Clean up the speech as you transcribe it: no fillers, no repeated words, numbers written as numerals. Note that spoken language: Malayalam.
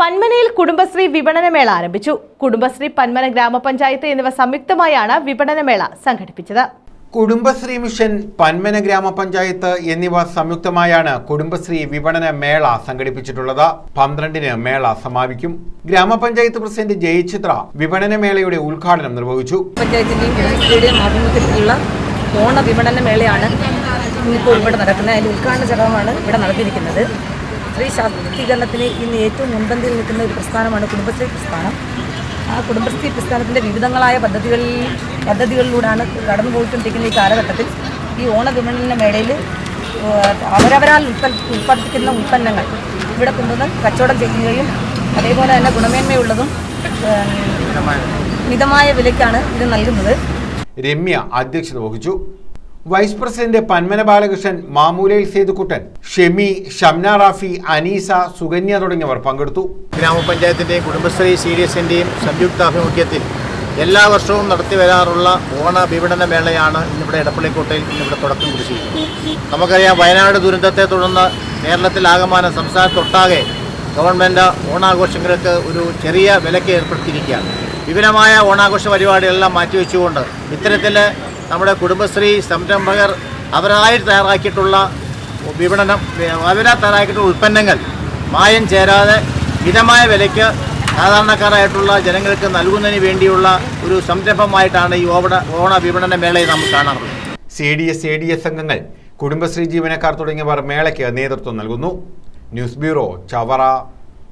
പന്മനയിൽ കുടുംബശ്രീ വിപണനമേള ആരംഭിച്ചു. കുടുംബശ്രീ, പന്മന ഗ്രാമപഞ്ചായത്ത് എന്നിവ സംയുക്തമായാണ് വിപണനമേള സംഘടിപ്പിച്ചത്. കുടുംബശ്രീ മിഷൻ, പന്മന ഗ്രാമപഞ്ചായത്ത് എന്നിവ സംയുക്തമായാണ് കുടുംബശ്രീ വിപണന മേള സംഘടിപ്പിച്ചിട്ടുള്ളത്. 12-ന് മേള സമാപിക്കും. ഗ്രാമപഞ്ചായത്ത് പ്രസിഡന്റ് ജയചിത്ര വിപണന മേളയുടെ ഉദ്ഘാടനം നിർവഹിച്ചു. പഞ്ചായത്തിന്റെയും കുടുംബശ്രീയുടെയും ആഭിമുഖ്യത്തിലുള്ള ഓണ വിപണന മേളയാണ് ഇപ്പോൾ ഇവിടെ നടക്കുന്നത്. അതിന്റെ ഉദ്ഘാടന ചടങ്ങാണ് ഇവിടെ നടത്തിയിരിക്കുന്നത്. സ്ത്രീ ശാക്തീകരണത്തിന് ഇന്ന് ഏറ്റവും മുൻപന്തിയിൽ നിൽക്കുന്ന ഒരു പ്രസ്ഥാനമാണ് കുടുംബശ്രീ പ്രസ്ഥാനം. ആ കുടുംബശ്രീ പ്രസ്ഥാനത്തിൻ്റെ വിവിധങ്ങളായ പദ്ധതികളിലൂടെയാണ് കടന്നുപോയിക്കൊണ്ടിരിക്കുന്ന ഈ കാലഘട്ടത്തിൽ ഈ ഓണ വിപണന മേളയിൽ അവരവരാൽ ഉൽപ്പാദിപ്പിക്കുന്ന ഉൽപ്പന്നങ്ങൾ ഇവിടെ കൊണ്ടുവന്ന് കച്ചവടം ചെയ്യുകയും അതേപോലെ തന്നെ ഗുണമേന്മയുള്ളതും മിതമായ വിലയ്ക്കാണ് ഇത് നൽകുന്നത്. രമ്യ അധ്യക്ഷത വഹിച്ചു. വൈസ് പ്രസിഡന്റ് പന്മന ബാലകൃഷ്ണൻ, മാമൂലയിൽ സേതുക്കുട്ടൻ, ഷെമി, ഷംന റാഫി, അനീസ, സുകന്യ തുടങ്ങിയവർ പങ്കെടുത്തു. ഗ്രാമപഞ്ചായത്തിന്റെയും കുടുംബശ്രീ CDSന്റെയും സംയുക്താഭിമുഖ്യത്തിൽ എല്ലാ വർഷവും നടത്തി വരാറുള്ള ഓണ വിപണന മേളയാണ് ഇന്നിവിടെ എടപ്പള്ളിക്കോട്ടയിൽ ഇന്നിവിടെ തുടക്കം കുറിച്ചിരിക്കുന്നത്. നമുക്കറിയാം, വയനാട് ദുരന്തത്തെ തുടർന്ന് കേരളത്തിലാകമാനം സംസ്ഥാനത്തൊട്ടാകെ ഗവൺമെൻറ് ഓണാഘോഷങ്ങൾക്ക് ഒരു ചെറിയ വിലക്ക് ഏർപ്പെടുത്തിയിരിക്കുകയാണ്. വിപുലമായ ഓണാഘോഷ പരിപാടികളെല്ലാം മാറ്റിവെച്ചുകൊണ്ട് ഇത്തരത്തിൽ നമ്മുടെ കുടുംബശ്രീ സംരംഭകർ അവരായി തയ്യാറാക്കിയിട്ടുള്ള ഉൽപ്പന്നങ്ങൾ മായം ചേരാതെ മിതമായ വിലയ്ക്ക് സാധാരണക്കാരായിട്ടുള്ള ജനങ്ങൾക്ക് നൽകുന്നതിന് വേണ്ടിയുള്ള ഒരു സംരംഭമായിട്ടാണ് ഈ ഓണ വിപണന മേളയെ നാം കാണാറുള്ളത്. CDS, ADS അംഗങ്ങൾ, കുടുംബശ്രീ ജീവനക്കാർ തുടങ്ങിയവർ മേളയ്ക്ക് നേതൃത്വം നൽകുന്നു. News bureau, Chavara.